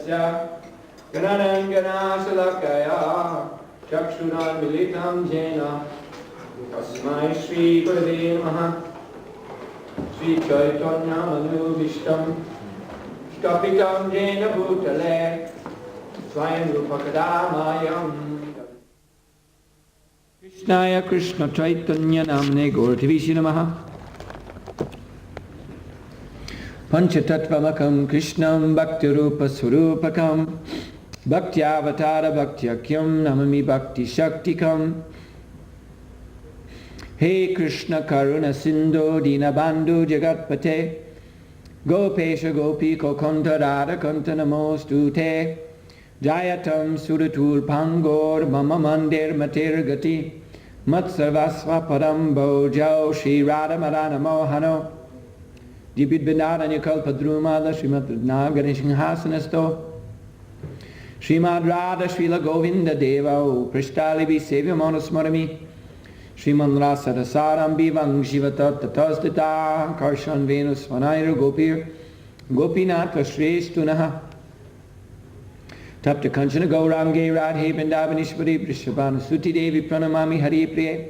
Gananganashalakaya Chakshunanmilitam Jena Tasmai Shri Gurave Namaha Shri Chaitanya Manubhishtam Stapitam Jena Bhutale Swayam Rupakadamayam Krishnaya Krishna Chaitanya Namne Gaurativishi Namaha Panchatattvamakam Krishnam Bhaktirupa Surupakam Bhakti-avatara Bhakti-akyam Namami Bhakti-shaktikam He Krishna Karuna Sindhu Dinabandhu Jagatpate Gopesha Gopiko Kanta Radha Kanta Namostute Jayatam Suratul Pangor Mama Mandir Matir Gati Matsarvasva Padam Bojao Shri Radha Marana Mohano Dibid Binaranya Kalpadrumala Srimad Nagarishinghasanasto Srimad Radha Srila Govinda Deva Prashtalibi Sevya Manasmarami Srimad Rasa Rasaram Bivang Shivatat Tatastita Karshan Venus Vanayra Gopir Gopinatha Shreshtunaha Tapta Kanchana Gaurange Radhe Vrindavanishwari Vrishabhanu Suti Devi Pranamami Hari Priye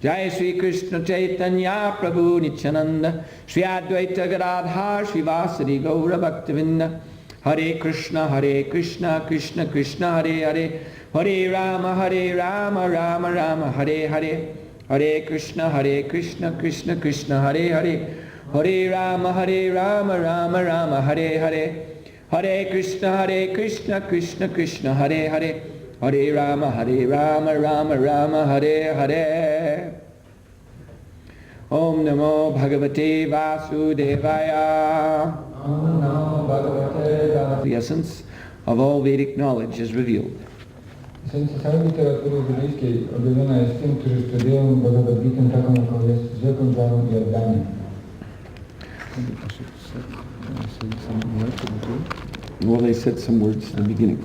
Jai Sri Krishna Chaitanya Prabhu Nityananda Sri Advaita Gadadhar Sri Vasari Gaura Bhaktavinda Hare Krishna Krishna Krishna Hare Hare Hare Rama Rama Rama Hare Hare Hare Krishna Krishna Krishna Hare Hare Hare Rama Rama Rama Hare Hare Hare Krishna Krishna Krishna Hare Hare Hare Rama Rama Rama Hare Hare Om Namo Bhagavate Vasudevaya. Om Namo Bhagavate Vasudevaya. The essence of all Vedic knowledge is revealed. Esencja całej literatury biblijskiej objawiona jest tym, którzy studiują Bhagavad Gitę taką, jaką jest, z wielką wiarą i oddaniem. Well, they said some words at the beginning.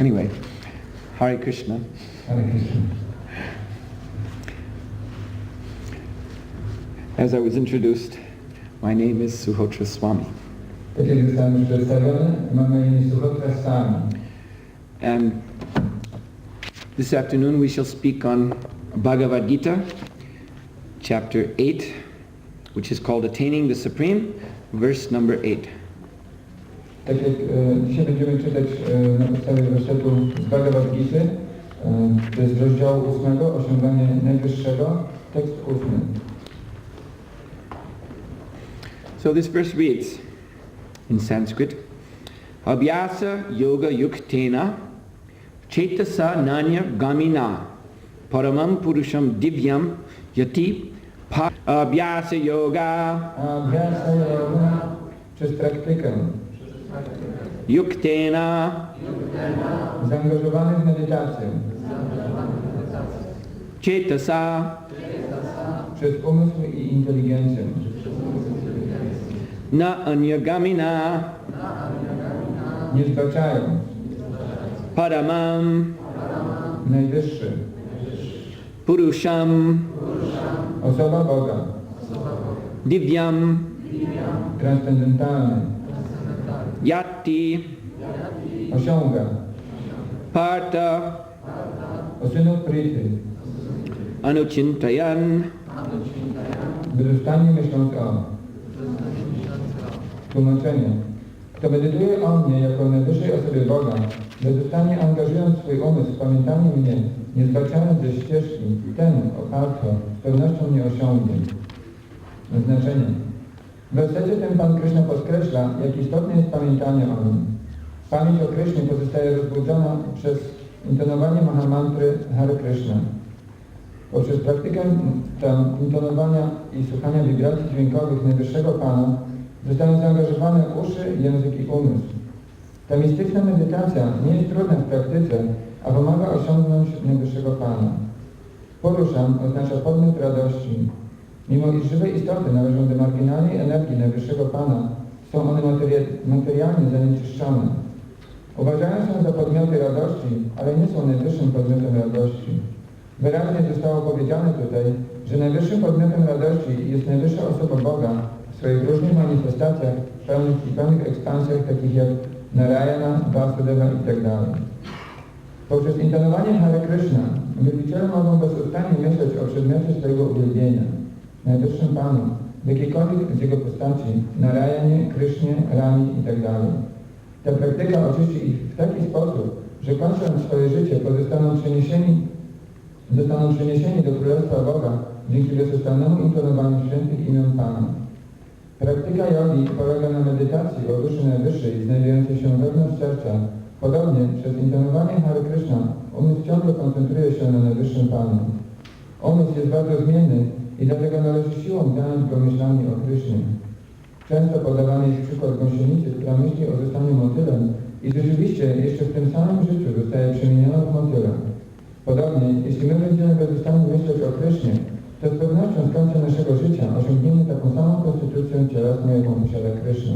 Anyway, Hare Krishna. Hare Krishna. As I was introduced, my name is Suhotra Swami. Tak jak zostałem już przedstawiony, mam na imię Suhotra Swami. And this afternoon we shall speak on Bhagavad Gita, chapter 8, which is called Attaining the Supreme, verse number 8. Tak jak dzisiaj będziemy czytać na podstawie wersetu z Bhagavad Gita, to jest z rozdziału 8, osiąganie najwyższego, tekst 8. So this verse reads in Sanskrit, Abhyasa yoga yuktena cetasa nanya gamina paramam purusham divyam yati abhyasa yoga. Abhyasa yoga przez praktykę yuktena zaangażowany w medytację cetasa przez umysł i inteligencję na anyagamina nie zbaczają paramam najwyższy purusham osoba Boga divyam transcendentalny yati osiąga partha o synów Prity anuchintayan bezustannie myśląc o. Tłumaczenie. Kto medytuje o mnie jako najwyższej osobie Boga, bezustannie angażując swój umysł w pamiętanie mnie, nie zbaczając ze ścieżki, ten, oparto, z pewnością nie osiągnie. Znaczenie. W wersecie tym Pan Krishna podkreśla, jak istotne jest pamiętanie o nim. Pamięć o Krysznie pozostaje rozbudzona przez intonowanie mahamantry Hare Krishna. Poprzez praktykę intonowania i słuchania wibracji dźwiękowych najwyższego Pana zostają zaangażowane uszy, język i umysł. Ta mistyczna medytacja nie jest trudna w praktyce, a pomaga osiągnąć najwyższego Pana. Poruszam oznacza podmiot radości. Mimo iż żywe istoty należą do marginalnej energii najwyższego Pana, są one materialnie zanieczyszczone. Uważają się za podmioty radości, ale nie są najwyższym podmiotem radości. Wyraźnie zostało powiedziane tutaj, że najwyższym podmiotem radości jest najwyższa osoba Boga w swoich różnych manifestacjach, pełnych ekspansjach, takich jak Narayana, Vasudeva itd. Poprzez intonowanie Hare Krishna wielbiciele mogą bezustannie myśleć o przedmiocie swojego uwielbienia, najwyższym Panu, w jakiejkolwiek z Jego postaci, Narayanie, Krysznie, Rami itd. Ta praktyka oczyści ich w taki sposób, że kończąc swoje życie zostaną przeniesieni do Królestwa Boga dzięki bezustannnemu intonowaniu świętych imion Pana. Praktyka jogi polega na medytacji o duszy najwyższej znajdującej się wewnątrz serca. Podobnie przez intonowanie Hare Krishna umysł ciągle koncentruje się na najwyższym Panu. Umysł jest bardzo zmienny i dlatego należy siłą zająć go myślami o Krysznie. Często podawany jest przykład gąsienicy, która myśli o zostaniu motylem i rzeczywiście jeszcze w tym samym życiu zostaje przemieniona w motyla. Podobnie, jeśli my będziemy bezustannie myśleć o Krysznie, to z pewnością z końca naszego życia osiągniemy taką samą konstytucję cielesną, jaką posiada Kryszna.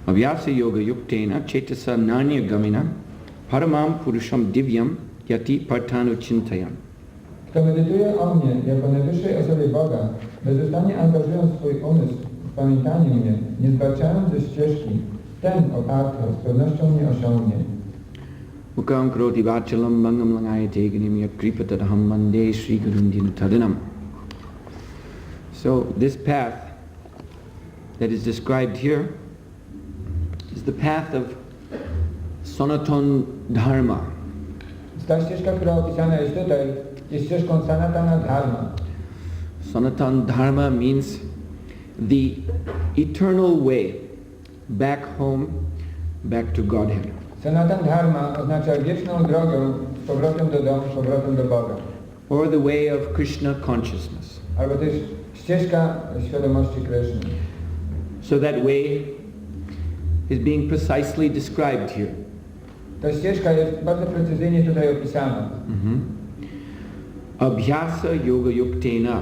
Avyasa yoga yuktena cetasa nanya gamina paramam purusham divyam yati partanu chintayam. Kto medytuje o mnie jako najwyższej osobie Boga, bezustannie angażując swój umysł w pamiętanie mnie, nie zbaczając ze ścieżki, ten oparty z pewnością mnie osiągnie. Mukam kroti vachalam mangam langayate ganim yak kripatadaham mande Sri Gurundinu Tadinam. So this path that is described here is the path of Sanatana Dharma. Ta ścieżka, która opisana jest tutaj, jest ścieżką Sanatana Dharma. Sanatana Dharma means the eternal way back home, back to Godhead. Sanatana Dharma oznacza wieczną drogę z powrotem do domu, z powrotem do Boga. Or the way of Krishna consciousness. Albo też ścieżka świadomości Kryszny. So that way is being precisely described here. Ta ścieżka jest bardzo precyzyjnie tutaj opisana. Abhyasa yoga yuktena.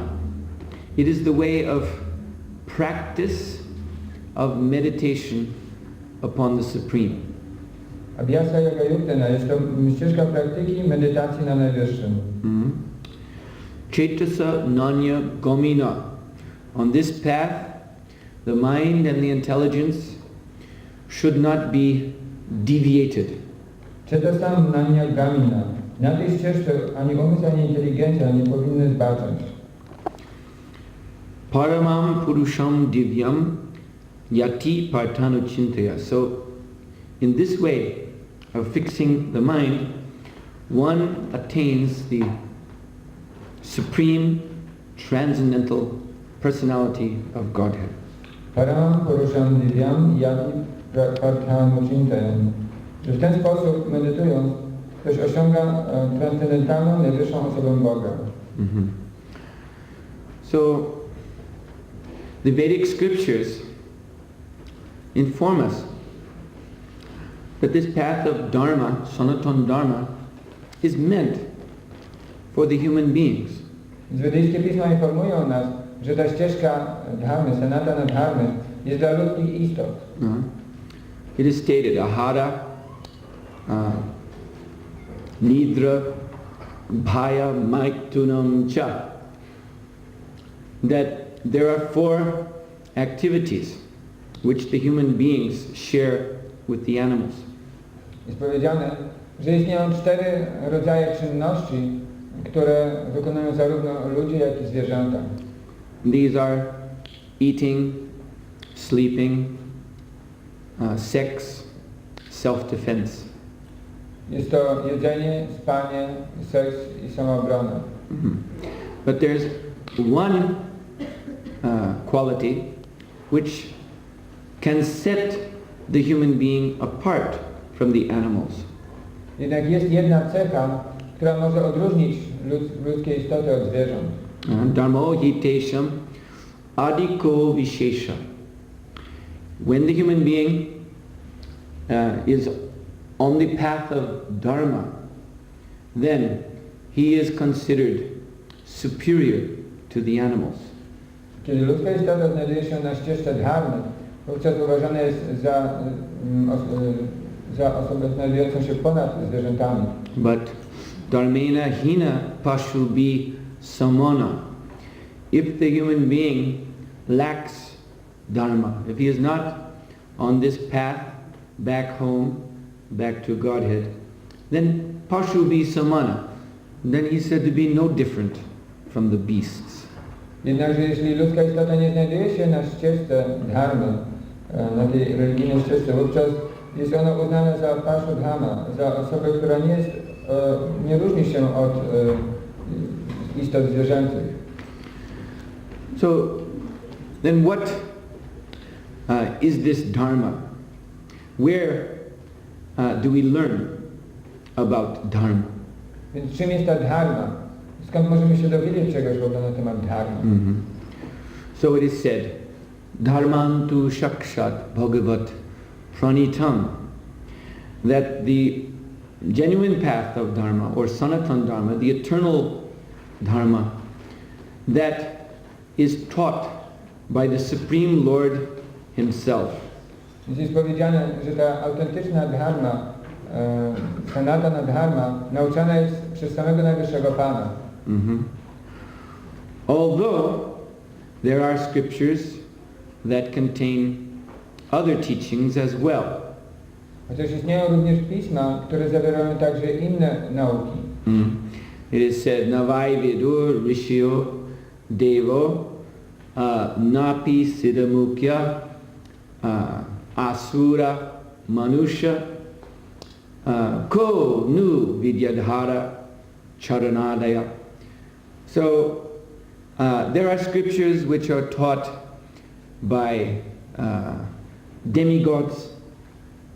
It is the way of practice of meditation upon the Supreme. Abhyasa yoga yuktena jest to ścieżka praktyki medytacji na Najwyższym. Cetasa nanya gamina. On this path, the mind and the intelligence should not be deviated. Cetasam nanya gamina. Na tej ścieżce ani umysł, ani inteligencja nie powinny zbaczać. Paramam purusham divyam yati partanu chintaya. So, in this way of fixing the mind, one attains the supreme transcendental personality of Godhead. Paramam purusham divyam yati partanu chintaya. Że w ten sposób, medytując, ktoś osiąga transcendentalną, najwyższą osobę Boga. So, the Vedic scriptures inform us that this path of Dharma, Sanatana Dharma, is meant for the human beings. Wedyjskie pisma informują nas, że ta ścieżka dharmy, Sanatana Dharmy, jest dla ludzkich istot. It is stated, ahara, nidra, bhaya, maitunam cha, that there are 4 activities which the human beings share with the animals. Jest powiedziane, że istnieją 4 rodzaje czynności, które wykonują zarówno ludzie, jak i zwierzęta. These are eating, sleeping, sex, self-defense. Jest to jedzenie, spanie, seks i samoobrona. But there's one quality which can set the human being apart from the animals. Jednak jest jedna cecha, która może odróżnić ludzkie istoty od zwierząt. Dharmo hitesham adiko vishesha. When the human being is on the path of Dharma, then he is considered superior to the animals. Kiedy ludzka istota znajduje się na ścieżce dharmy, wówczas uważana jest za osobę znajdującą się ponad zwierzętami. But dharmena hina pashubi samana. If the human being lacks dharma, if he is not on this path back home, back to Godhead, then pashubi samana, then he's said to be no different from the beasts. Jednakże jeśli ludzka istota nie znajduje się na ścieżce dharmy, na tej religijnej ścieżce, wówczas jest ona uznana za pashudhama, za osobę, która nie różni się od istot zwierzęcych. So, then what is this dharma? Where do we learn about dharma? Więc czym jest ta dharma? Skąd możemy się dowiedzieć czegoś w ogóle na temat dharma? So it is said, dharmantu shakshat bhagavat pranitam, that the genuine path of dharma, or sanatan dharma, the eternal dharma, that is taught by the Supreme Lord Himself. Więc jest powiedziane, że ta autentyczna dharma, sanatana dharma, nauczana jest przez samego Najwyższego Pana. Although there are scriptures that contain other teachings as well. Chociaż istnieją również pisma, które zawierają także inne nauki. It is said, Navai Vidur Rishio Devo Napi Siddhamukya Asura Manusha Ko Nu Vidyadhara Charanadaya. So there are scriptures which are taught by demigods.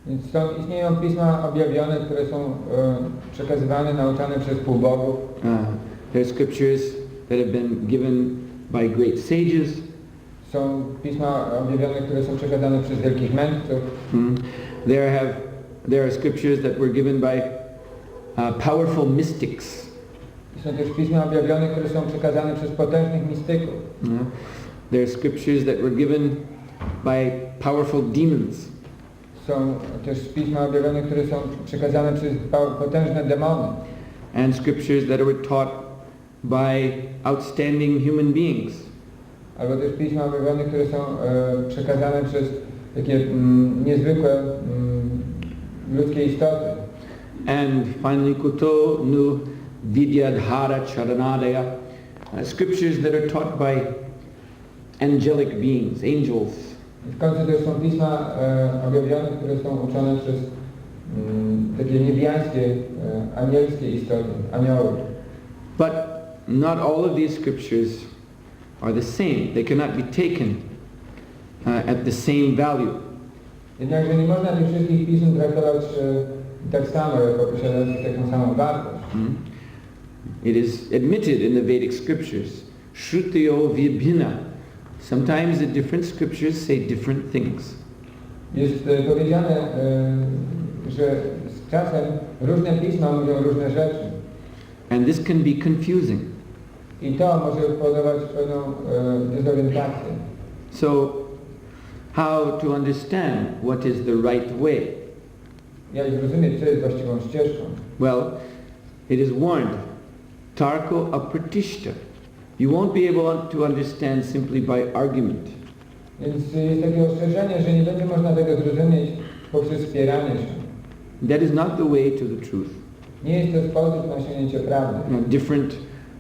Więc istnieją pisma objawione, które są przekazywane, nauczane przez półbogów. There are scriptures that have been given by great sages. Są pisma objawione, które są przekazane przez wielkich mędrców. There are scriptures that were given by powerful mystics. Są też pisma objawione, które są przekazane przez potężnych mistyków. There are scriptures that were given by powerful demons. Są też pisma objawione, które są przekazane przez potężne demony. And scriptures that were taught by outstanding human beings. Albo też pisma objawione, które są przekazane przez takie niezwykłe ludzkie istoty. And finally, kuto nu vidyadhara charanadaya, scriptures that are taught by angelic beings, angels. W końcu też są pisma objawione, które są uczone przez takie niebiańskie, anielskie istoty, anioły. But not all of these scriptures are the same. They cannot be taken at the same value. Jednakże nie można tych wszystkich pism traktować tak samo, jako posiadających taką samą wartość. It is admitted in the Vedic scriptures, Shrutiyo vibhina. Sometimes the different scriptures say different things. Jest powiedziane, że z czasem różne pisma mówią różne rzeczy. And this can be confusing. I to może powodować pewną dezorientację. So, how to understand what is the right way? Jak zrozumieć, co jest właściwą ścieżką? Well, it is warned, tarko apratishta. You won't be able to understand simply by argument. Więc jest takie ostrzeżenie, że nie będzie można tego zrozumieć poprzez spieranie się. That is not the way to the truth. Nie jest to sposób na osiągnięcie prawdy. Different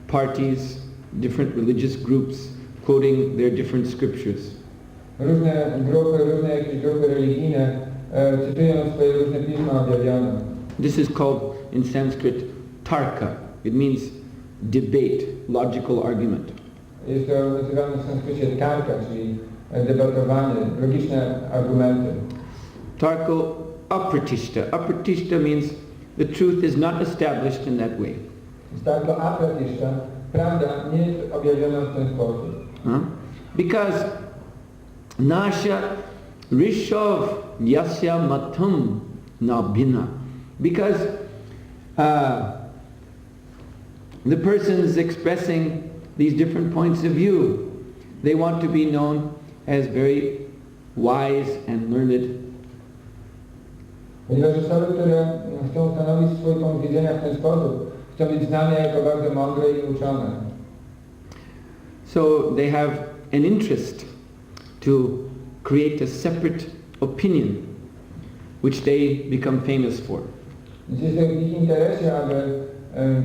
parties, different religious groups quoting their different scriptures. Różne jakieś grupy religijne cytują swoje różne pisma objawione. This is called in Sanskrit tarka. It means debate, logical argument. Jest to nazywane w sanskrycie tarka, czyli debatowanie, logiczne argumenty. Tarko apratishta. Apratishta means the truth is not established in that way. Tarko apratishta, prawda nie jest objawiona w ten sposób. Because nasha rishav yasya matam nabhina. Because the persons expressing these different points of view, they want to be known as very wise and learned. Ponieważ osoby, które chcą stanowić swój punkt widzenia w ten sposób, chcą być znane jako bardzo mądre i uczone. So they have an interest to create a separate opinion which they become famous for. Więc jest w ich interesie, aby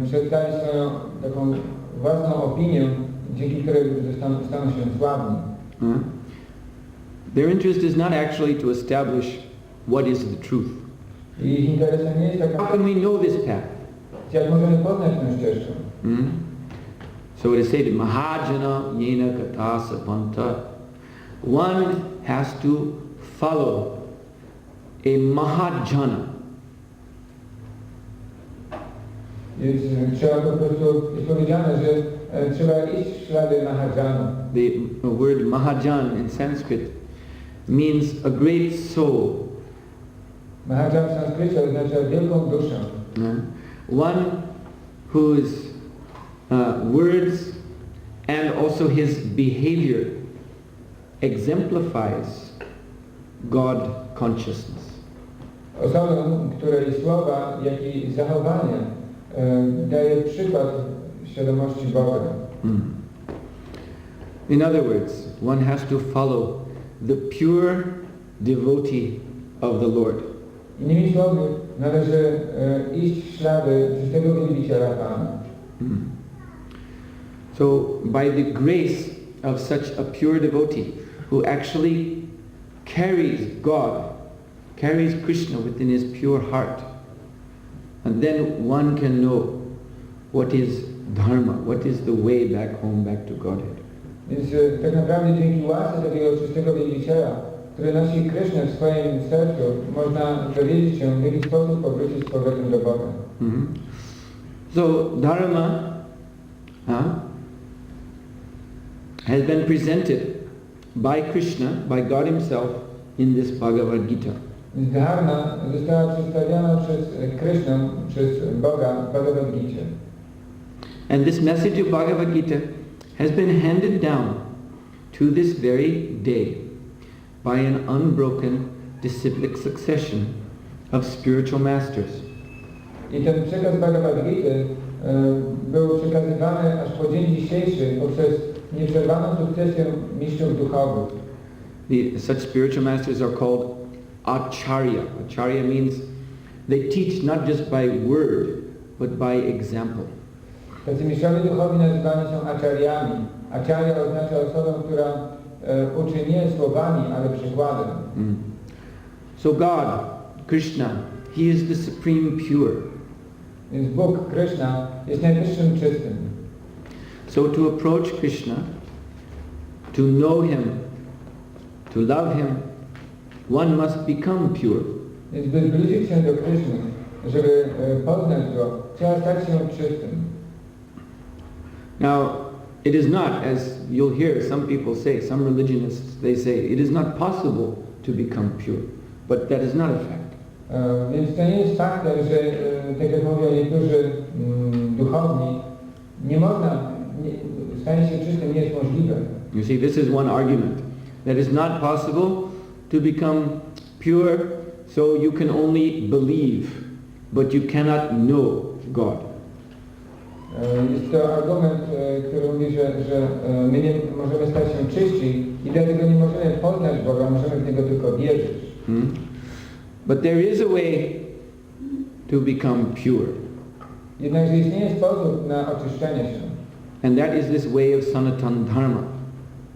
przedstawić swoją taką własną opinię, dzięki której staną się sławni. Their interest is not actually to establish what is the truth. I ich interesem nie jest taka... How can we know this path? Jak możemy poznać tę ścieżkę? So it is said, Mahajana yena katasa panta. One has to follow a Mahajana. Jest, trzeba po prostu, jest powiedziane, że trzeba iść w ślady Mahajana. The word Mahajan in Sanskrit means a great soul. Mahajan w sanskrycie oznacza wielką duszę. One whose words and also his behavior exemplifies God consciousness. Osobą, której słowa, jak i zachowanie daje przykład świadomości Boga. In other words, one has to follow the pure devotee of the Lord. Innymi słowy, należy iść w ślady czystego wielbiciela Pana. So, by the grace of such a pure devotee, who actually carries God, carries Krishna within his pure heart, and then one can know what is dharma, what is the way back home, back to Godhead. Więc tak naprawdę dzięki łasce takiego czystego wielbiciela, który nosi Krysznę w swoim sercu, można dowiedzieć się, w jaki sposób powrócić z powrotem do Boga. So, dharma has been presented by Krishna, by God himself, in this Bhagavad Gita. Dharma została przedstawiona przez Krysznę, przez Boga w Bhagavad Gicie. And this message of Bhagavad Gita has been handed down to this very day by an unbroken disciplic succession of spiritual masters. I ten przekaz Bhagavad Gita był przekazywany aż po dzień dzisiejszy poprzez nieprzerwaną sukcesję mistrzów duchowych. Such spiritual masters are called acharya. Acharya means they teach not just by word, but by example. Tacy mistrzowie duchowi nazywani są acharyami. Acharya oznacza osobę, która uczy nie słowami, ale przykładem. So God, Krishna, He is the supreme pure. Więc Bóg, Krishna, jest najwyższym czystym. So to approach Krishna, to know Him, to love Him, one must become pure. Więc by zbliżyć się do Krishny, żeby poznać Go, trzeba stać się czystym. Now, it is not, as you'll hear some people say, some religionists, they say, it is not possible to become pure. But that is not a fact. Więc to nie jest faktem, że tak jak mówią niektórzy duchowni, nie można, stanie się czystym nie jest możliwe. You see, this is one argument. That is not possible to become pure, so you can only believe, but you cannot know God. Jest to argument, który mówi, że my nie możemy stać się czyści i dlatego nie możemy poznać Boga, możemy w Niego tylko wierzyć. But there is a way to become pure. Jednakże istnieje sposób na oczyszczenie się. And that is this way of Sanatana Dharma.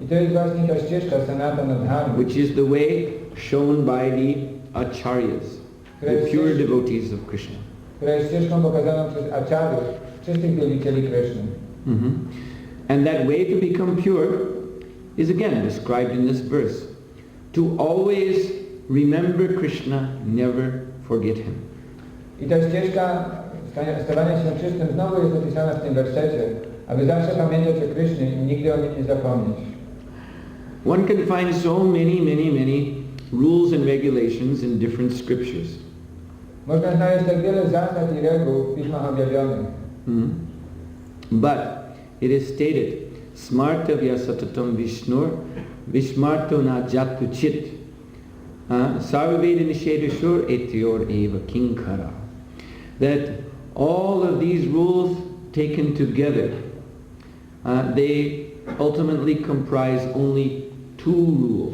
I to jest właśnie ta ścieżka Sanatana Dharma. Which is the way shown by the acharyas, the pure devotees of Krishna. Która jest ścieżką pokazaną przez acharyów, czystych wielbicieli Krishny. And that way to become pure is again described in this verse. To always remember Krishna, never forget Him. I ta ścieżka stawania się czystym znowu jest opisana w tym wersecie, aby zawsze pamiętać o Krishnie i nigdy o Nim nie zapomnieć. One can find so many rules and regulations in different scriptures. Można znaleźć tak wiele zasad i reguł w pismach objawionych. But it is stated, smartavya satatam vishnur, vishmarto na jatu chit, sarvaveda nishedashur etyor eva kinkara. That all of these rules taken together, they ultimately comprise only two rules.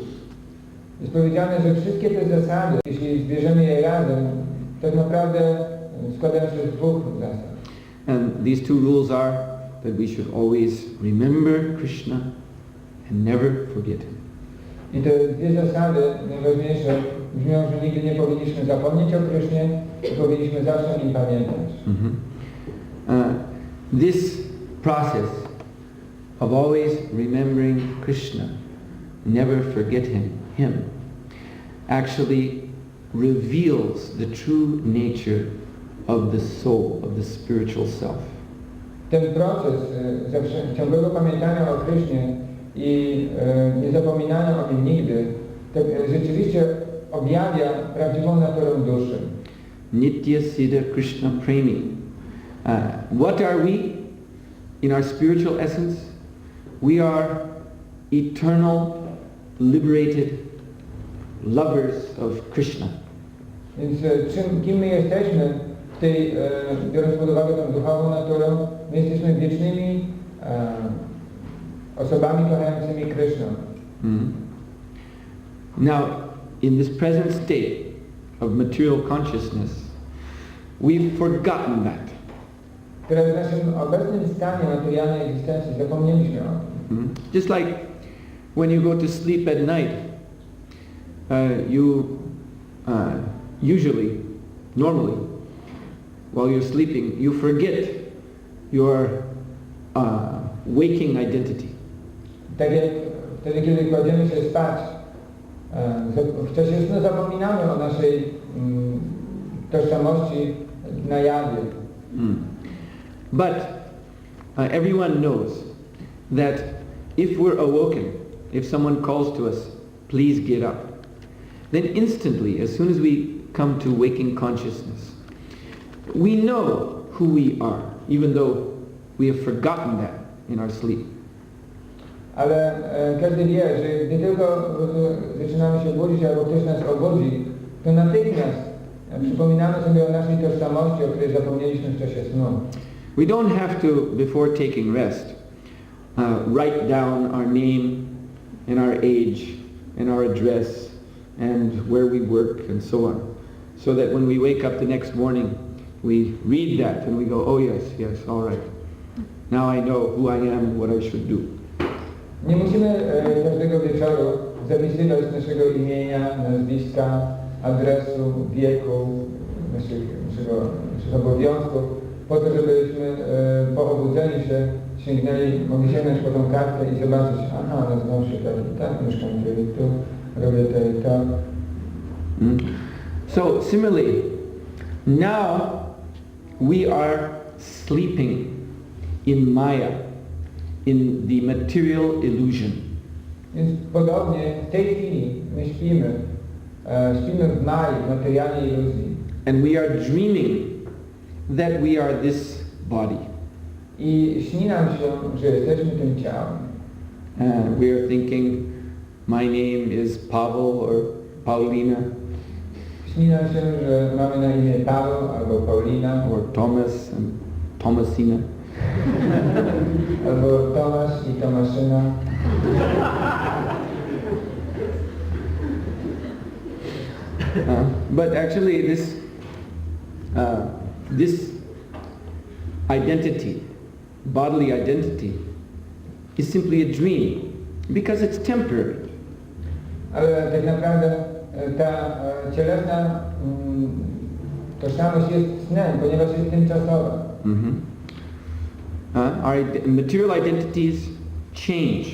Jest powiedziane, że wszystkie te zasady, jeśli zbierzemy je razem, tak naprawdę składają się z dwóch zasad. And these two rules are that we should always remember Krishna and never forget him. I te dwie zasady najważniejsze brzmią, że nigdy nie powinniśmy zapomnieć o Krysznie i powinniśmy zawsze o nim pamiętać. This process of always remembering Krishna, never forget him, actually reveals the true nature of the soul, of the spiritual self. Ten proces ciągłego pamiętania o Krysznie i niezapominania o nim nigdy rzeczywiście objawia prawdziwą naturę duszy. Nitya Siddha Krishna Premi. What are we in our spiritual essence? We are eternal, liberated lovers of Krishna. Więc kim my jesteśmy w tej, biorąc pod uwagę tę duchową naturę, my jesteśmy wiecznymi osobami kochającymi Krishna. Now, in this present state of material consciousness, we've forgotten that. Teraz w naszym obecnym stanie materialnej egzystencji zapomnieliśmy o tym. Just like when you go to sleep at night, you usually, normally, while you're sleeping, you forget your waking identity. Tak jak wtedy, kiedy kładziemy się spać, w czasie snu zapominamy o naszej tożsamości na jawie. But everyone knows that if we're awoken, if someone calls to us, please get up, then instantly, as soon as we come to waking consciousness, we know who we are, even though we have forgotten that in our sleep. Ale każdy wie, że gdy tylko zaczynamy się budzić albo ktoś nas obudzi, to natychmiast przypominamy sobie o naszej tożsamości, o której zapomnieliśmy w czasie snu. We don't have to, before taking rest, write down our name and our age and our address and where we work and so on, so that when we wake up the next morning, we read that and we go, oh yes, all right. Now I know who I am and what I should do. Nie musimy każdego wieczoru zapisywać naszego imienia, nazwiska, adresu, wieku, naszych obowiązków, po to, żebyśmy po obudzeniu się mogli sięgnąć po tą kartkę i zobaczyć, aha, nazywam się tak, mieszkam tu i tu, robię to i to. So similarly, now we are sleeping in Maya, in the material illusion. Więc podobnie w tej chwili my śpimy w Mai, w materialnej iluzji. And we are dreaming that we are this body. I śni nam się, że jesteśmy tym ciałem. We are thinking, my name is Pavel or Paulina. Śni nam się, że mamy na imię Paweł albo Paulina. Or Thomas and Thomasina. Albo Tomasz i Tomaszyna. But actually this identity, bodily identity, is simply a dream because it's temporary. Ale tak naprawdę ta cielesna tożsamość jest snem, ponieważ jest tymczasowa. Our material identities change.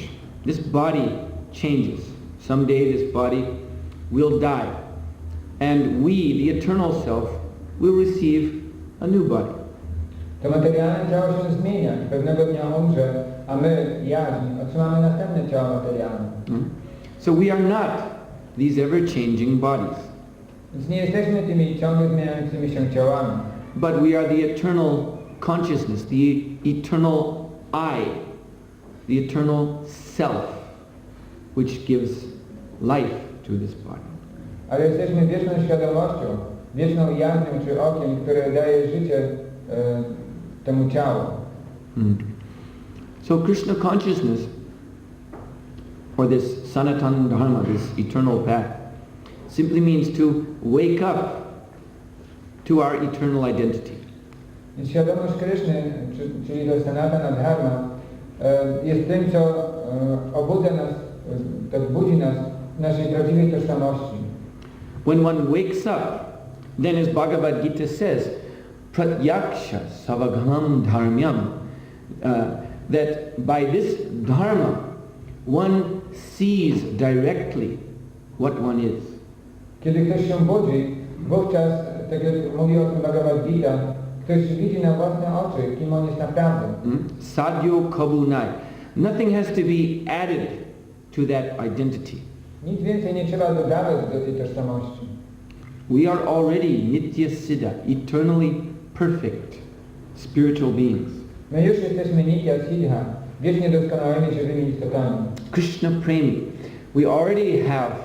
This body changes. Someday this body will die. And we, the eternal self, will receive a new body. To materialne ciało się zmienia i pewnego dnia umrze, a my, jaźń, otrzymamy następne ciało materialne. So we are not these ever-changing bodies. Więc nie jesteśmy tymi ciągle zmieniającymi się ciałami. But we are the eternal consciousness, the eternal I, the eternal self, which gives life to this body. Ale jesteśmy wieczną świadomością, wieczną jaźnią czy okiem, które daje życie temu ciału. So Krishna consciousness, or this Sanatana Dharma, this eternal path, simply means to wake up to our eternal identity. Więc świadomość Kryszny, czyli to Sanatana Dharma, jest tym, co obudza nas, to budzi nas w naszej prawdziwej tożsamości. When one wakes up, then as Bhagavad Gita says, pratyaksha savagham dharmyam, that by this dharma one sees directly what one is. Kiedy ktoś się budzi, wówczas, tak jak mówi o tym Bhagavad Gita, ktoś widzi na własne oczy, kim on jest naprawdę. Sadhyo kabunai. Nothing has to be added to that identity. Nic więcej nie trzeba dodawać do tej tożsamości. We are already nitya siddha, eternally perfect spiritual beings. My już jesteśmy nitya siddha, wiecznie doskonałymi żywymi istotami. Krishna premi. We already have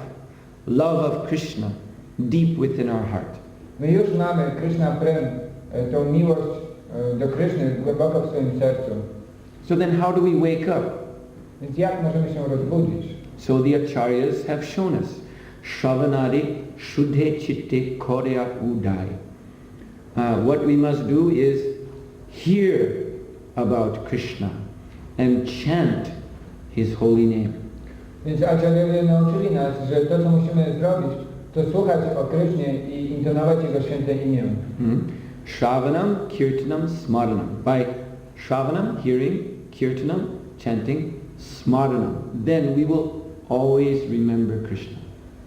love of Krishna deep within our heart. My już mamy Krishna prem, tą miłość do Kryszny głęboko w swoim sercu. So then how do we wake up? Więc jak możemy się rozbudzić? So the acharyas have shown us. Shravanadi shuddhe chitte korya udai. What we must do is hear about Krishna and chant his holy name. Więc acharyowie nauczyli nas, że to, co musimy zrobić, to słuchać o Krysznie i intonować Jego święte imię. Shravanam, kirtanam, smaranam. By shravanam, hearing, kirtanam, chanting, smaranam. Then we will always remember Krishna.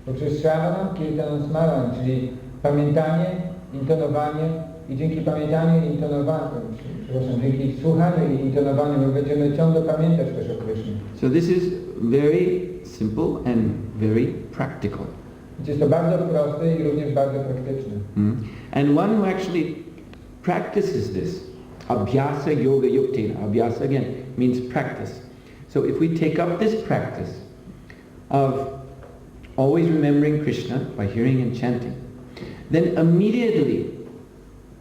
Poprzez shravanam, kirtanam, smaranam, czyli pamiętanie, intonowanie i dzięki pamiętaniu i intonowaniu, dzięki słuchaniu i intonowaniu my będziemy ciągle pamiętać też o Krysznie. So this is very simple and very practical. Jest to bardzo proste i również bardzo praktyczne. And one who actually practices this, abhyasa yoga yuktena, abhyasa again means practice. So if we take up this practice of always remembering Krishna by hearing and chanting, then immediately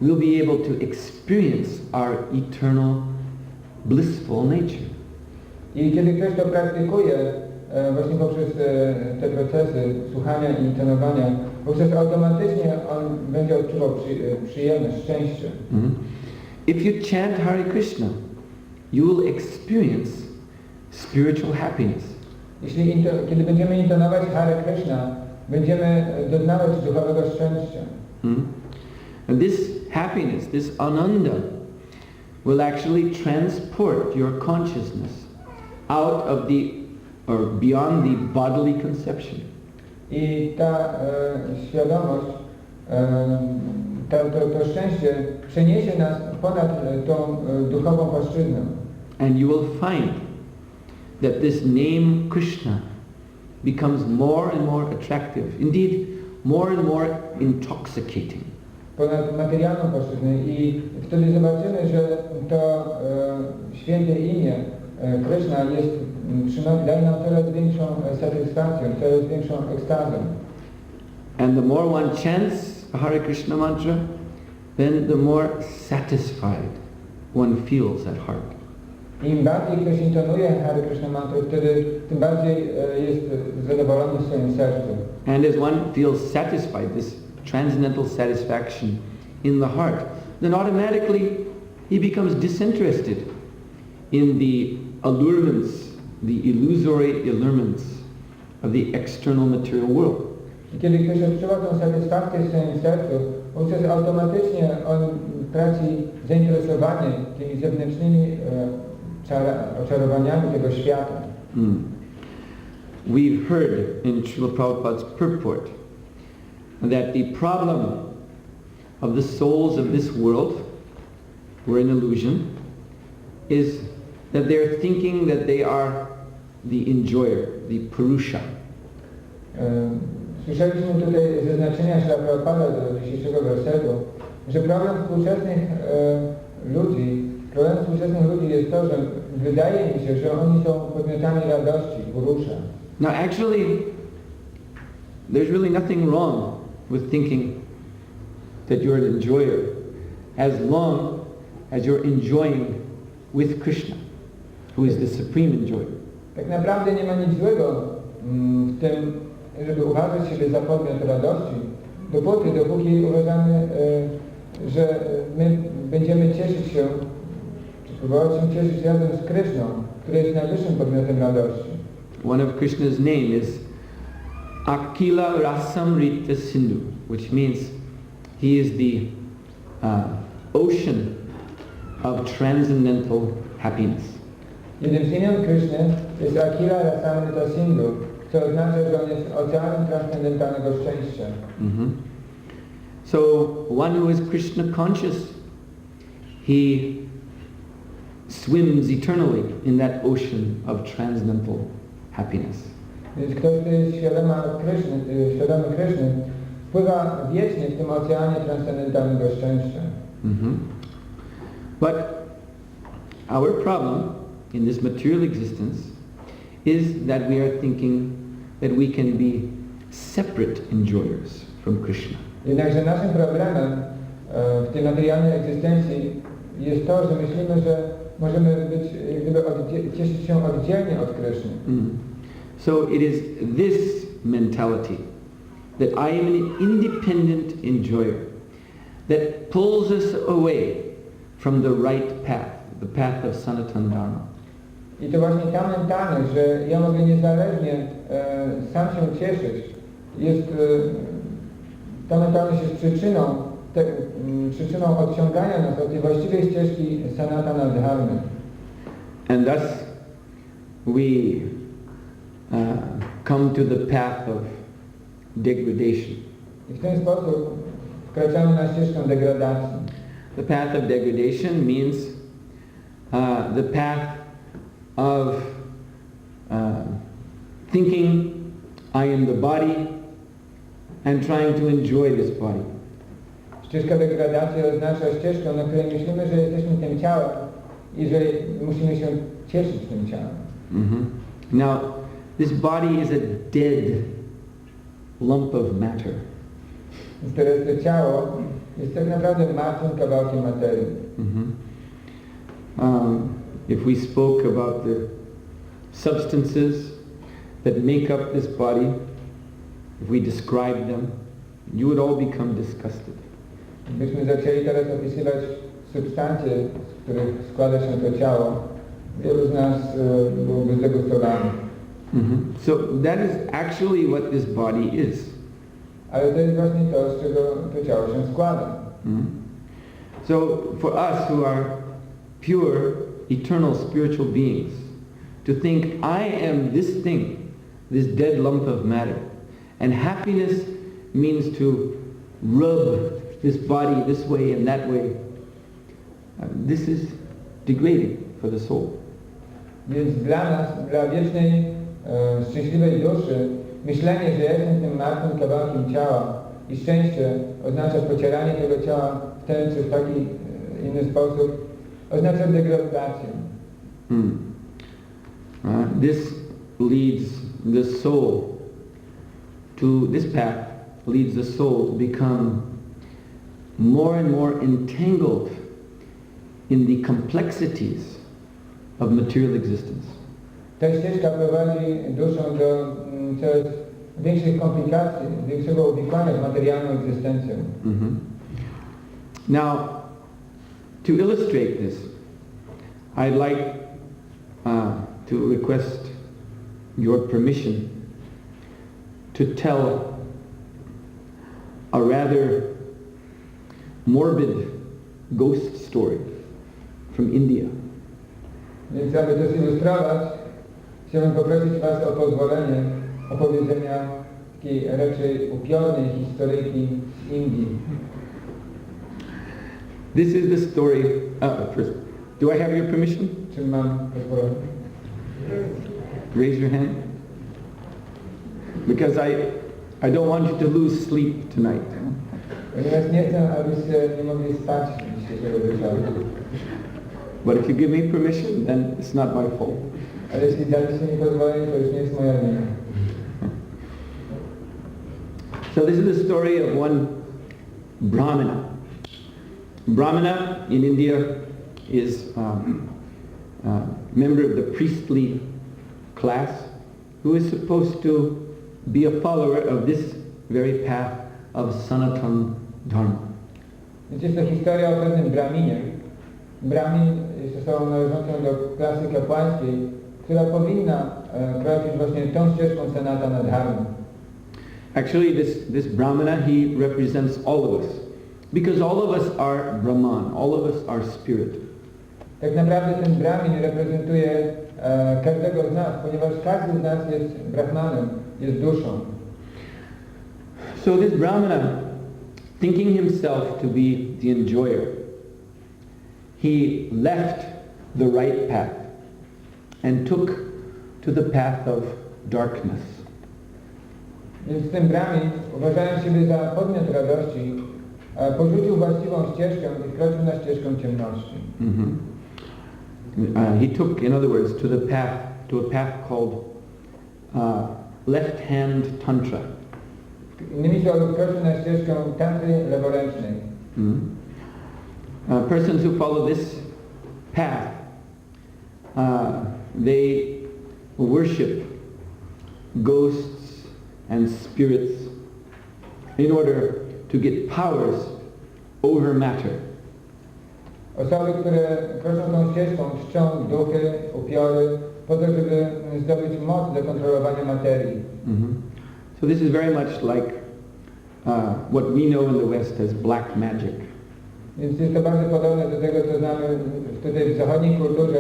we'll be able to experience our eternal blissful nature. I kiedy ktoś to praktykuje, właśnie poprzez te procesy słuchania i intonowania, poprzez automatycznie on będzie odczuwał przyjemność, szczęście. If you chant Hare Krishna, you will experience spiritual happiness. Kiedy będziemy intonować Hare Krishna, będziemy doznawać duchowego szczęścia. And this happiness, this ananda, will actually transport your consciousness out of the or beyond the bodily conception. I ta świadomość, to szczęście przeniesie nas ponad tą duchową płaszczyznę. And you will find that this name Krishna becomes more and more attractive, indeed more and more intoxicating. Ponad materialną płaszczyznę i wtedy zobaczymy, że to święte imię Krishna daje nam coraz większą satysfakcję, coraz większą ekstazę. And the more one chants a Hare Krishna mantra, then the more satisfied one feels at heart. Im bardziej ktoś intonuje Hare Krishna mantrę, wtedy tym bardziej jest zadowolony w swoim sercu. And as one feels satisfied, this transcendental satisfaction in the heart, then automatically he becomes disinterested in the allurements, the illusory allurements of the external material world. I kiedy ktoś odczuwa tę satysfakcję w swoim sercu, wówczas automatycznie on traci zainteresowanie tymi zewnętrznymi oczarowaniami tego świata. We've heard in Srila Prabhupada's purport that the problem of the souls of this world, who are in illusion, is that they're thinking that they are the enjoyer, the Purusha. Słyszeliśmy tutaj zaznaczenia Srila Prabhupada do dzisiejszego wersetu, że problem współczesnych ludzi jest to, że wydaje mi się, że oni są podmiotami radości, Purusha. Now actually, there's really nothing wrong with thinking that you're an enjoyer, as long as you're enjoying with Krishna, who is the supreme enjoyer. Tak naprawdę nie ma nic złego w tym, żeby uważać siebie za podmiot radości, dopóki uważamy, że my będziemy cieszyć się, czy próbować się cieszyć razem z Kryszną, który jest najwyższym podmiotem radości. One of Krishna's name is Akila Rasamrita Sindhu, which means he is the ocean of transcendental happiness. Jednym z imion Kryszny jest Akila Rasamrita Sindhu, co oznacza, że on jest oceanem transcendentalnego szczęścia. So one who is Krishna conscious, he swims eternally in that ocean of transcendental happiness. Więc ktoś, kto jest świadomy Kryszny, pływa wiecznie w tym oceanie transcendentalnego szczęścia. But our problem in this material existence is that we are thinking that we can be separate enjoyers from Krishna. Jednakże naszym problemem w tej materialnej egzystencji jest to, że myślimy, że możemy być, jak gdyby cieszyć się oddzielnie od Kryszny. So it is this mentality that I am an independent enjoyer that pulls us away from the right path, the path of Sanatana Dharma. I to właśnie ta mentalność, że ja mogę niezależnie sam się cieszyć, ta mentalność jest przyczyną odciągania nas od tej właściwej ścieżki Sanatana Dharmy. And thus we come to the path of degradation. I w ten sposób wkraczamy na ścieżkę degradacji. The path of degradation means the path of thinking I am the body and trying to enjoy this body. Ścieżka degradacji oznacza ścieżkę, na której myślimy, że jesteśmy tym ciałem i że musimy się cieszyć tym ciałem. Now, this body is a dead lump of matter. Więc teraz to ciało jest tak naprawdę martwym kawałkiem materii. If we spoke about the substances that make up this body, if we described them, you would all become disgusted. Gdybyśmy zaczęli teraz opisywać substancje, z których składa się to ciało, wielu z nas byłoby zdegustowanych. So that is actually what this body is. Ale to jest właśnie to, z czego to ciało się składa. So for us who are pure, eternal spiritual beings, to think I am this thing, this dead lump of matter, and happiness means to rub this body this way and that way, this is degrading for the soul. Więc dla nas, dla wiecznej, szczęśliwej duszy, myślenie, że jestem tym martwym kawałkiem ciała i szczęście oznacza pocieranie tego ciała w ten czy w taki inny sposób, oznacza degradację. This leads the soul to, this path leads the soul to become more and more entangled in the complexities of material existence. Ta ścieżka prowadzi duszę do coraz większych komplikacji, większego uwikłania w materialną egzystencję. Now, to illustrate this, I'd like to request your permission to tell a rather morbid ghost story from India. Więc aby to zilustrować, chciałbym poprosić Was o pozwolenie opowiedzenia takiej raczej upiornej historyjki z Indii. This is the story, first, do I have your permission? Czy mam pozwolenie? Raise your hand. Because I don't want you to lose sleep tonight. Ponieważ nie chcę, abyście nie mogli spać dzisiejszego wieczoru. But if you give me permission, then it's not my fault. Ale jeśli daliście mi pozwolenie, to już nie jest moja wina. So this is the story of one Brahmana. Brahmana in India is a member of the priestly class, who is supposed to be a follower of this very path of Sanatana Dharma. Więc jest to historia o pewnym brahminie. Brahmin jest osobą należącą do klasy kapłańskiej, która powinna kroczyć właśnie tą ścieżką Sanatana Dharma. Actually, this Brahmana, he represents all of us. Because all of us are Brahman, all of us are spirit. Tak naprawdę ten Brahmin reprezentuje każdego z nas, ponieważ każdy z nas jest Brahmanem, jest duszą. So this Brahmana, thinking himself to be the enjoyer, he left the right path and took to the path of darkness. Więc ten Brahmin, uważając siebie za podmiot radości, porzucił właściwą ścieżkę i wkroczył na ścieżkę ciemności. He took, in other words, to a path called left-hand tantra. Innymi słowy, wkroczył na ścieżkę tantry leworęcznej. Persons who follow this path, they worship ghosts and spirits in order to get powers over matter. Osoby, które kroczą tą ścieżką, czczą duchy, upiory, po to, żeby zdobyć moc do kontrolowania materii. So this is very much like what we know in the West as black magic. Więc jest to bardzo podobne do tego, co znamy tutaj w zachodniej kulturze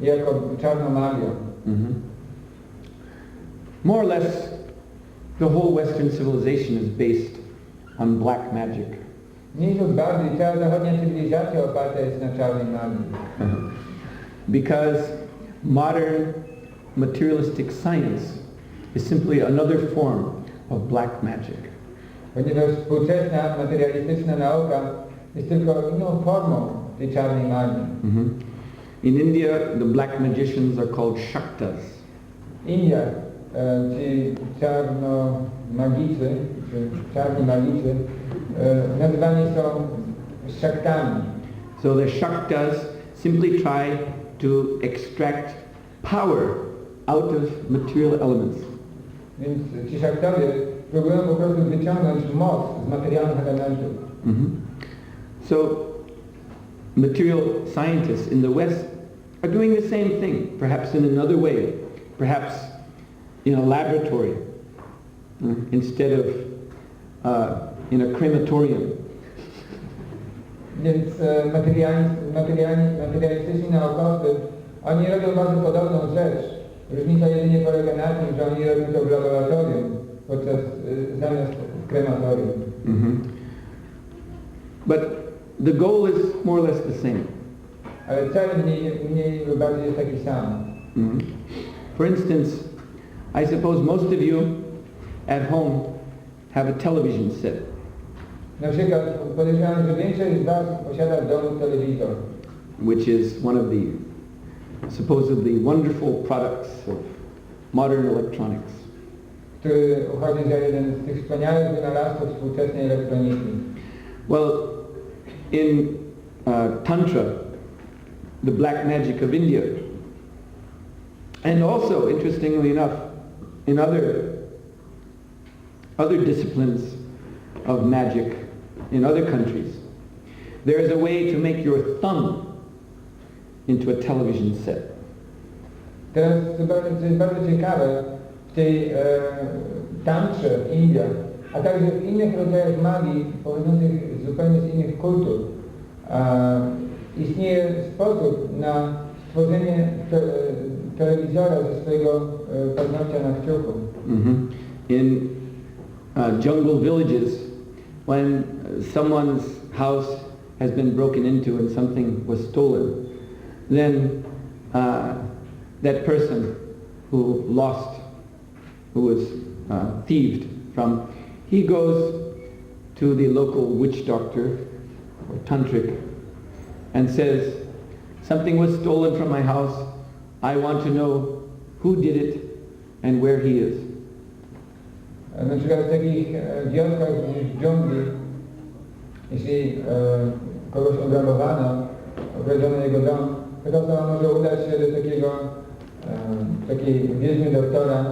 jako czarną magią. More or less, the whole Western civilization is based on black magic. Mniej lub bardziej cała zachodnia cywilizacja oparta jest na czarnej magii. Because modern materialistic science is simply another form of black magic. Ponieważ współczesna materialistyczna nauka jest tylko inną formą tej czarnej magii. In India, the black magicians are called Shaktas. India, ci czarnomagicy, czy czarni magicy, nazywani są Shaktami. So the Shaktas simply try to extract power out of material elements. Więc ci Shaktowie próbują po prostu wyciągnąć moc z materialnych elementów. So material scientists in the West are doing the same thing, perhaps in another way, perhaps in a laboratory instead of in a crematorium. Więc materialistyczni naukowcy, oni robią bardzo podobną rzecz. Różnica jedynie polega na tym, że oni robią to w laboratorium, zamiast w krematorium. But the goal is more or less the same. Ale cel mniej lub bardziej jest taki sam. For instance, I suppose most of you at home have a television set. Na przykład podejrzewam, że większość z was posiada w domu telewizor. Which is one of the supposedly wonderful products of modern electronics. Który uchodzi za jeden z tych wspaniałych wynalazków współczesnej elektroniki. Well, in Tantra, the black magic of India, and also, interestingly enough, in other disciplines of magic in other countries, there is a way to make your thumb into a television set. Teraz co jest bardzo ciekawe, w tej tantrze w Indiach, a także w innych rodzajach magii pochodzących zupełnie z innych kultur, istnieje sposób na stworzenie telewizora ze swojego paznokcia na kciuku. In jungle villages, when someone's house has been broken into and something was stolen, then that person who was thieved from, he goes to the local witch doctor or tantric and says, something was stolen from my house, I want to know who did it and where he is. Na przykład w takich wioskach w dżungli, jeśli kogoś obrabowano, okradziono jego dom, taka osoba może udać się do takiej wieźmy doktora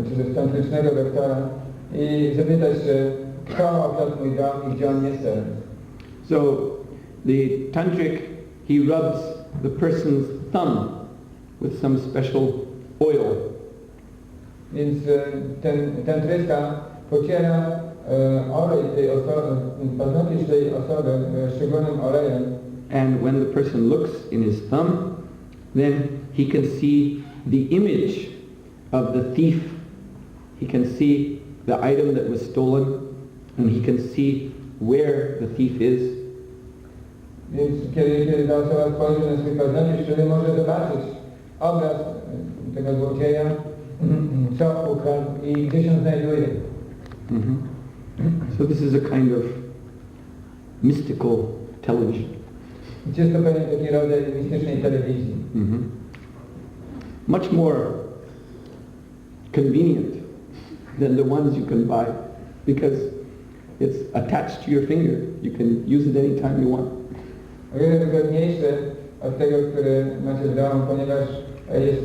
czy ze tantrycznego doktora i zapytać się, kto okradł mój dom i gdzie on jest teraz. So the tantric, he rubs the person's thumb with some special oil. Więc ten tantrysta pociera olej tej osoby, paznokcie tej osoby szczególnym olejem. And when the person looks in his thumb, then he can see the image of the thief. He can see the item that was stolen, and he can see where the thief is. Więc kiedy ta osoba spojrzy na swój paznokieć, wtedy może zobaczyć obraz tego złodzieja, co ukradł i gdzie się znajduje. So this is a kind of mystical television. Jest to pewien taki rodzaj mistycznej telewizji. Much more convenient than the ones you can buy, because it's attached to your finger. You can use it anytime you want. O wiele wygodniejsze od tego, który macie w domu, ponieważ jest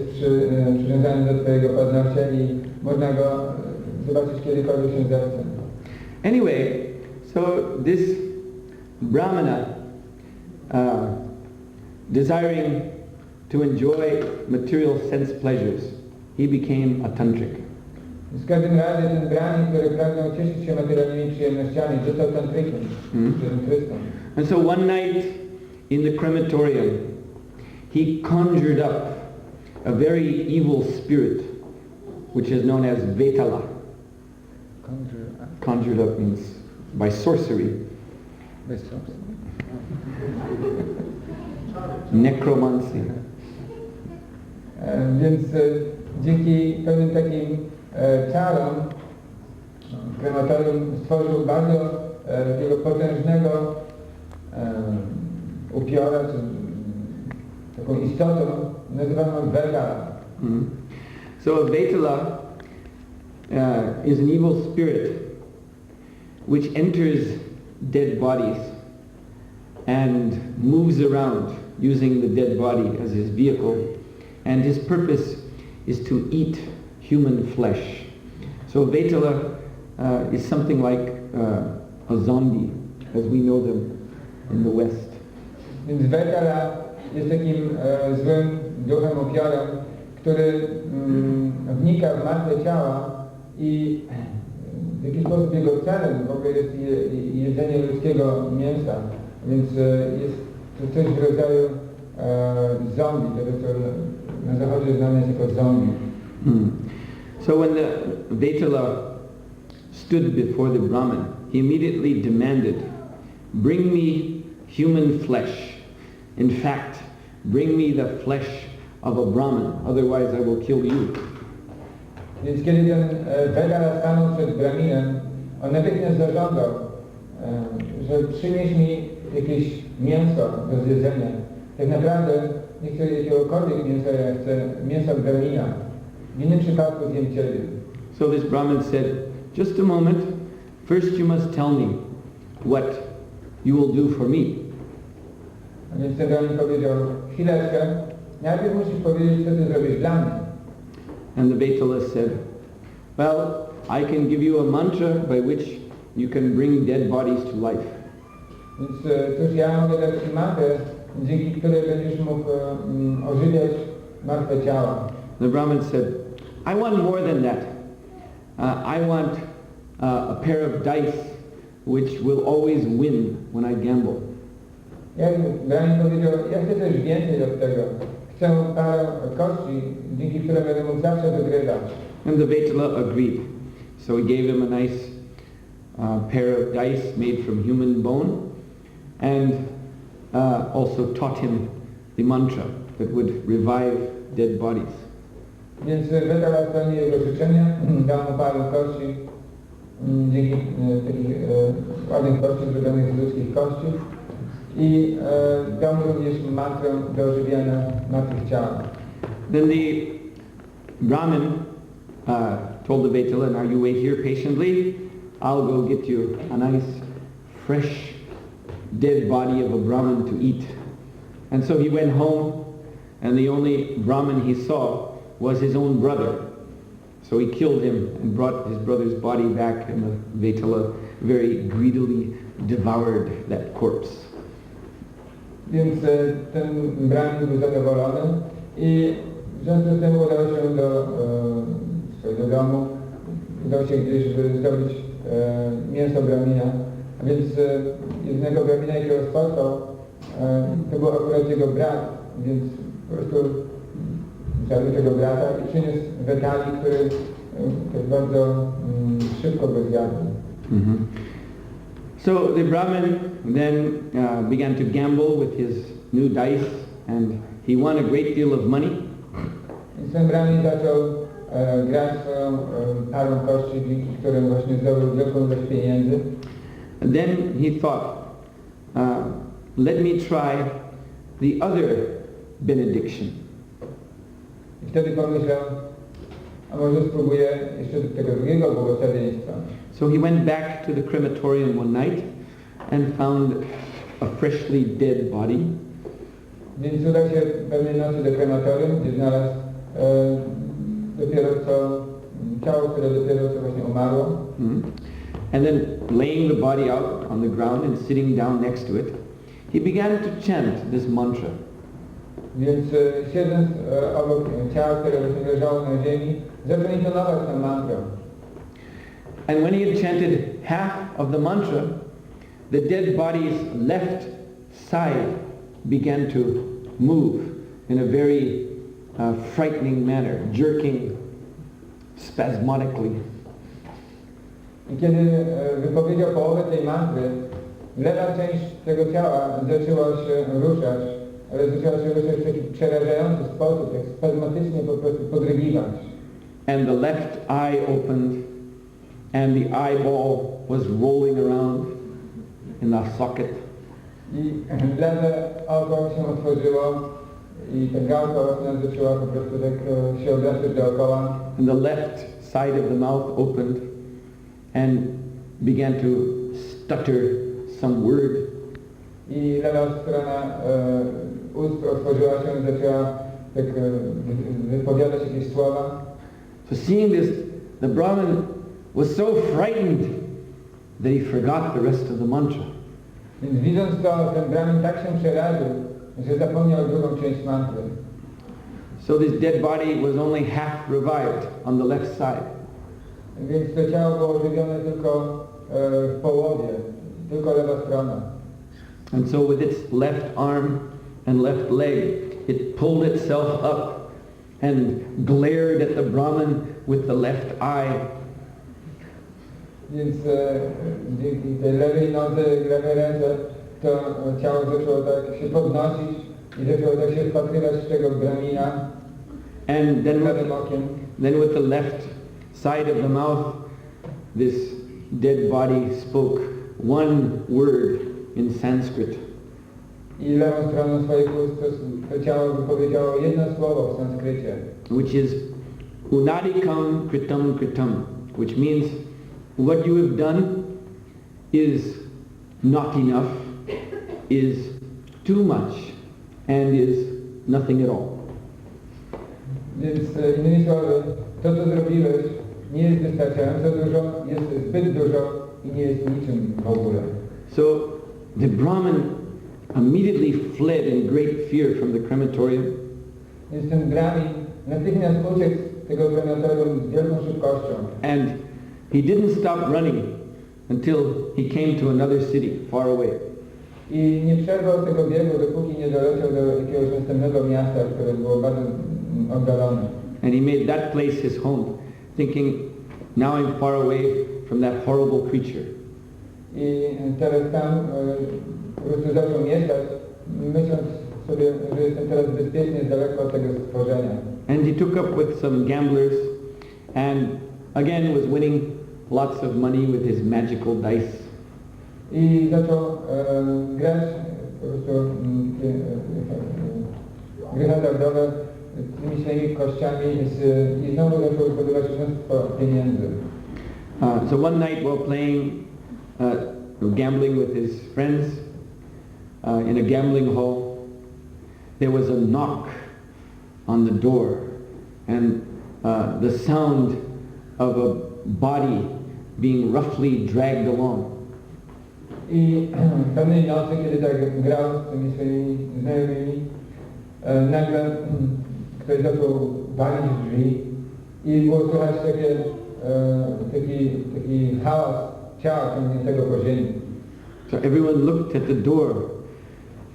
przywiązany do twojego paznokcia i można go zobaczyć kiedykolwiek się zechce. Anyway, so this Brahmana, desiring to enjoy material sense pleasures, he became a tantric. W każdym razie ten brahmin, który pragnął cieszyć się materialnymi przyjemnościami, został tantrykiem, tantrystą. And so one night in the crematorium, he conjured up a very evil spirit, which is known as Vetala. Conjured up means by sorcery. Necromancy. Więc dzięki pewnym takim czarom krematorium stworzył bardzo takiego potężnego upiora, czy taką istotę nazywaną Vetala. So Vetala is an evil spirit which enters dead bodies and moves around using the dead body as his vehicle, and his purpose is to eat human flesh. So Vetala is something like a zombie as we know them in the West. Więc Vetala jest takim złym duchem upiorem, który wnika w martwe ciała i w jakiś sposób jego celem w ogóle jest jedzenie ludzkiego mięsa, więc jest to coś w rodzaju zombie, tego co na zachodzie znane jest jako zombie. So when the Vetala stood before the Brahmin, he immediately demanded, "Bring me human flesh. In fact, bring me the flesh of a Brahmin, otherwise I will kill you." Więc kiedy ten Vetala stanął przed Brahminem, on natychmiast zażądał, że przynieś mi jakieś mięso do zjedzenia. Tak naprawdę nie chcę jakiegokolwiek mięsa, ja chcę mięsa Brahmina. W innym przypadku zjem ciebie. So this Brahmin said, "Just a moment, first you must tell me what you will do for me." A więc ten Brahmin powiedział, chwileczkę, najpierw musisz powiedzieć, co ty zrobisz dla mnie. And the Vetala said, "Well, I can give you a mantra by which you can bring dead bodies to life." Więc cóż, ja mogę dać ci mantrę, dzięki której będziesz mógł ożywiać martwe ciała. The Brahmin said, "I want more than that. I want a pair of dice which will always win when I gamble." Brahmin powiedział, ja chcę też więcej od tego. Chcę parę kości, dzięki której będę mógł zawsze wygrywać. And the Vetala agreed. So he gave him a nice pair of dice made from human bone, and also taught him the mantra that would revive dead bodies. Więc Vetala spełnił jego życzenia, dał mu parę kości, dzięki takich ładnych kości zrobionych z ludzkich kości, i dał mu również mantrę do ożywiania martwych ciał. Then the Brahmin told the Vetala, "Now you wait here patiently. I'll go get you a nice, fresh, dead body of a Brahmin to eat." And so he went home, and the only Brahmin he saw was his own brother. So he killed him and brought his brother's body back, and the Vetala very greedily devoured that corpse. Więc ten Brahmin był zadowolony i w związku z tym udał się do swojego domu, udał się gdzieś, żeby zdobyć mięso Brahmina. A więc jednego Brahmina, jakiego spotkał, to był akurat jego brat, więc po prostu zabił tego brata i przyniósł Vetali, który tak bardzo szybko go zjadł. So the Brahmin then began to gamble with his new dice, and he won a great deal of money. Więc ten Brahmin zaczął grać swoją parą kości, dzięki którym właśnie zdobył wielką ilość pieniędzy. And then he thought, let me try the other benediction. I wtedy pomyślał, a może spróbuję jeszcze tego drugiego błogosławieństwa. So he went back to the crematorium one night and found a freshly dead body. Więc udał się pewnej nocy do krematorium, gdzie znalazł dopiero co ciało, które dopiero co właśnie umarło. And then laying the body out on the ground and sitting down next to it, he began to chant this mantra. Więc siedząc obok ciała, które właśnie leżało na ziemi, zaczął intonować tę mantrę. And when he had chanted half of the mantra, the dead body's left side began to move in a very frightening manner, jerking spasmodically. I kiedy wypowiedział połowę tej mantry, lewa część tego ciała zaczęła się ruszać, ale zaczęła się ruszać w taki przerażający sposób, jak spazmatycznie po prostu podrygiwać. And the left eye opened, and the eyeball was rolling around in the socket. I lewe oko się otworzyło i ta gałka zaczęła po prostu tak się obracać dookoła. And the left side of the mouth opened and began to stutter some word. I lewa strona ust otworzyła się i zaczęła tak wypowiadać jakieś słowa. So seeing this, the Brahmin was so frightened that he forgot the rest of the mantra. Więc widząc to, ten Brahmin tak się przeraził, że zapomniał drugą część mantry. So this dead body was only half revived on the left side. Więc to ciało było ożywione tylko w połowie, tylko lewa strona. And so with its left arm and left leg, it pulled itself up and glared at the Brahmin with the left eye. Więc dzięki tej lewej nodze, lewej ręce, to ciało zaczęło tak się podnosić i zaczęło tak się wpatrywać w tego Brahmina And lewym okiem. then with the left side of the mouth, this dead body spoke one word in Sanskrit. I lewą stroną swoich ust to ciało wypowiedziało jedno słowo w sanskrycie. Which is Anāditam kṛtaṁ, which means what you have done is not enough, is too much, and is nothing at all. Więc innymi słowy, to co zrobiłeś nie jest wystarczająco dużo, jest zbyt dużo i nie jest niczym w ogóle. So the Brahmin immediately fled in great fear from the crematorium. Więc ten Brahmin natychmiast uciekł z tego krematorium z wielką szybkością. And he didn't stop running until he came to another city far away. I nie przerwał tego biegu, dopóki nie doleciał do jakiegoś następnego miasta, które było bardzo oddalone. And he made that place his home, thinking, now I'm far away from that horrible creature. I teraz tam po prostu zaczął mieszkać, myśląc sobie, że jestem teraz bezpiecznie daleko od tego stworzenia. And he took up with some gamblers and again was winning lots of money with his magical dice. I zaczął grać po prostu gry hazardowe tymi swoimi kościami i znowu zaczął zdobywać mnóstwo pieniędzy. So one night while playing, gambling with his friends in a gambling hall, there was a knock on the door, and the sound of a body being roughly dragged along. I pewnej nocy, kiedy tak grał z tymi swoimi znajomymi, nagle ktoś zaczął walić w drzwi i było słychać taki hałas ciała ciągniętego po ziemi. So everyone looked at the door,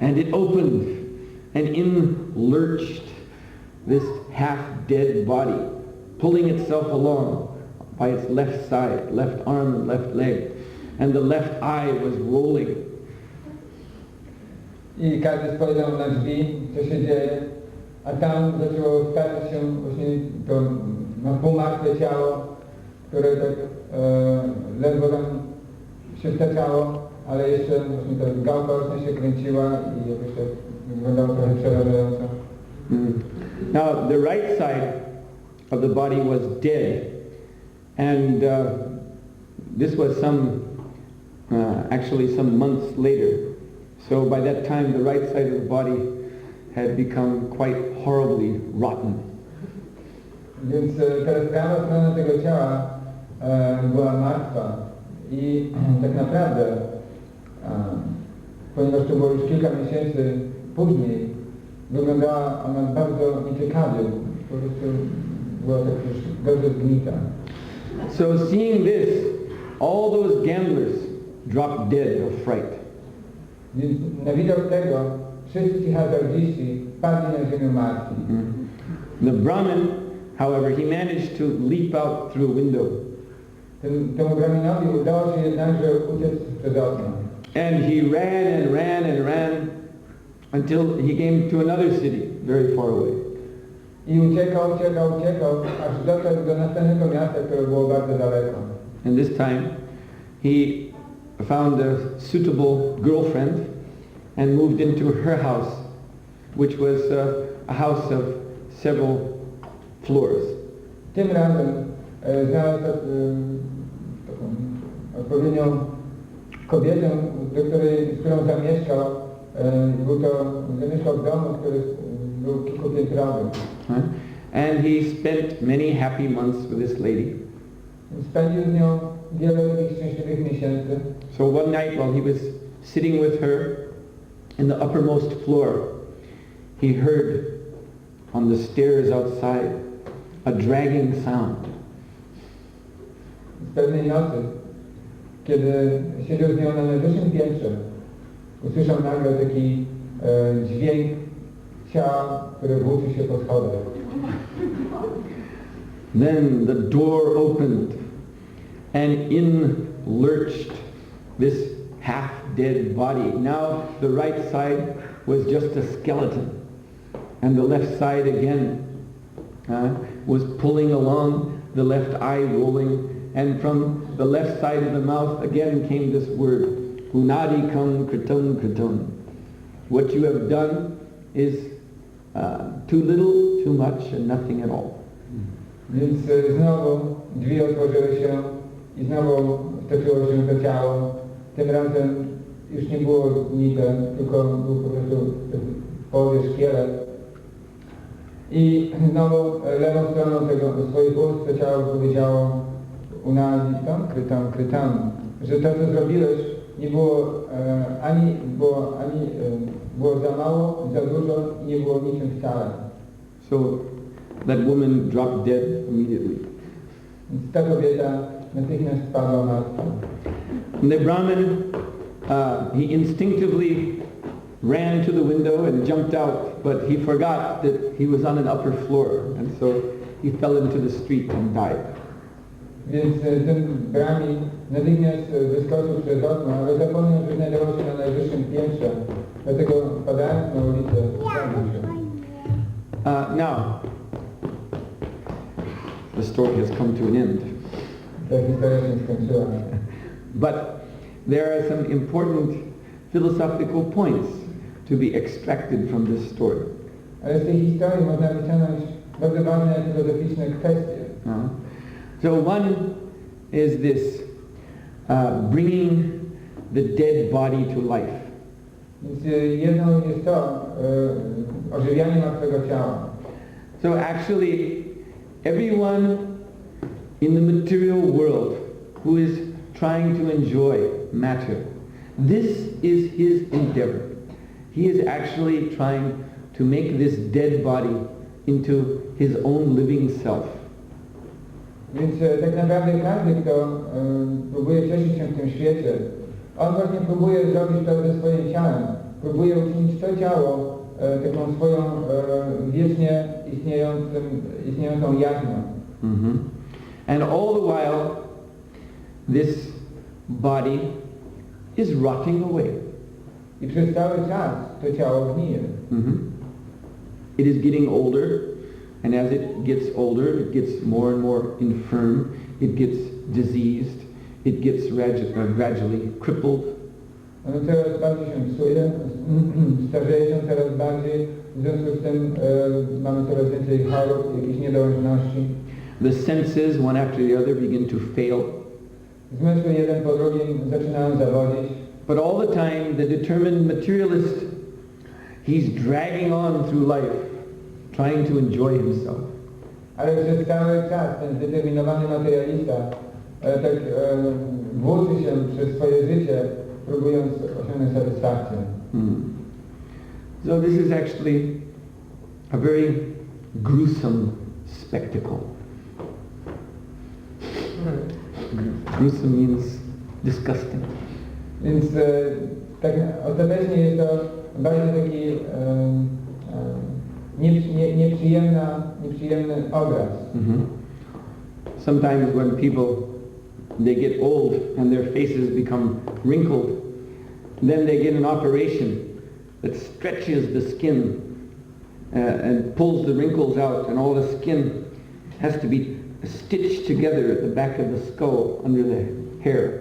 and it opened, and in lurched this half-dead body, pulling itself along by its left side, left arm and left leg, and the left eye was rolling. I każdy spojrzał na drzwi, co się dzieje, a tam zaczęło stawać się właśnie to półmartwe ciało, które tak ledwo tam się staczało, ale jeszcze właśnie ta gałka właśnie się kręciła i jakoś tak wyglądało trochę przerażająco. Now the right side of the body was dead, and this was actually some months later. So by that time the right side of the body had become quite horribly rotten. Więc teraz prawa strona tego ciała była martwa i tak naprawdę, ponieważ to było już kilka miesięcy później, wyglądała ona bardzo nieciekawie, po prostu była tak już dobrze zgnita. So seeing this, all those gamblers dropped dead of fright. Więc na widok tego wszyscy ci hazardziści padli na ziemię martwi. The Brahmin, however, he managed to leap out through a window. Temu Brahminowi udało się jednakże uciec przez okno. And he ran and ran and ran until he came to another city very far away. I uciekał, aż dotarł do następnego miasta, które było bardzo daleko. And this time he found a suitable girlfriend and moved into her house, which was a house of several floors. Tym razem znalazł taką odpowiednią kobietę, z którą zamieszkał. Zamieszkał w domu, który był kilkupiętrowy. And he spent many happy months with this lady. Spędził z nią wiele takich szczęśliwych miesięcy. So one night while he was sitting with her in the uppermost floor, he heard on the stairs outside a dragging sound. Z pewnej nocy, kiedy siedział z nią na najwyższym piętrze, usłyszał nagle taki dźwięk ciała, które włóczy się po schodach. Then the door opened and in lurched this half-dead body. Now the right side was just a skeleton, and the left side again was pulling along, the left eye rolling, and from the left side of the mouth again came this word, Anāditam, kṛtaṁ. What you have done is too little, too much, and nothing at all. Więc znowu drzwi otworzyły się i znowu stoczyło się to ciało. Tym razem już nie było gnite, tylko był po prostu w połowie szkielet. I znowu lewą stroną tego swoich ust to ciało powiedziało Anāditam, kṛtaṁ, że to, co zrobiłeś, nie było było za mało, za dużo i nie było niczym wcale. So that woman dropped dead immediately. Więc ta kobieta natychmiast spadła martwa. The Brahmin, he instinctively ran to the window and jumped out, but he forgot that he was on an upper floor, and so he fell into the street and died. Więc ten Brahmin natychmiast wyskoczył przez okno, ale zapomniał, że znajdował się na najwyższym piętrze, dlatego padając na ulicę zabił się. Now, the story has come to an end. Ta historia się skończyła. But there are some important philosophical points to be extracted from this story. Ale z tej historii można wyciągnąć bardzo ważne filozoficzne kwestie. So one is this, bringing the dead body to life. Więc jedną jest to ożywianie martwego ciała. So actually everyone in the material world who is trying to enjoy matter. This is his endeavor. He is actually trying to make this dead body into his own living self. Więc tak naprawdę każdy, kto próbuje cieszyć się w tym świecie, on właśnie próbuje zrobić to ze swoim ciałem. Próbuje uczynić to ciało taką swoją wiecznie istniejącą jaźnią. And all the while, this body is rotting away. I przez cały czas to ciało gnije. It is getting older, and as it gets older, it gets more and more infirm, it gets diseased, it gets gradually crippled. Ono coraz bardziej się psuje, starzeje się coraz bardziej, w związku z tym mamy coraz więcej chorób, jakichś niedołężności. The senses, one after the other, begin to fail. Zmysły jeden po drugim zaczynają zawodzić. But all the time, the determined materialist, he's dragging on through life, trying to enjoy himself. Ale przez cały czas ten zdeterminowany materialista tak włóczy się przez swoje życie, próbując osiągnąć satysfakcję. So this is actually a very gruesome spectacle. Gruesome means disgusting. Więc tak ostatecznie jest to bardzo taki nieprzyjemny obraz. Sometimes when people, they get old and their faces become wrinkled, then they get an operation that stretches the skin and pulls the wrinkles out, and all the skin has to be stitched together at the back of the skull under the hair.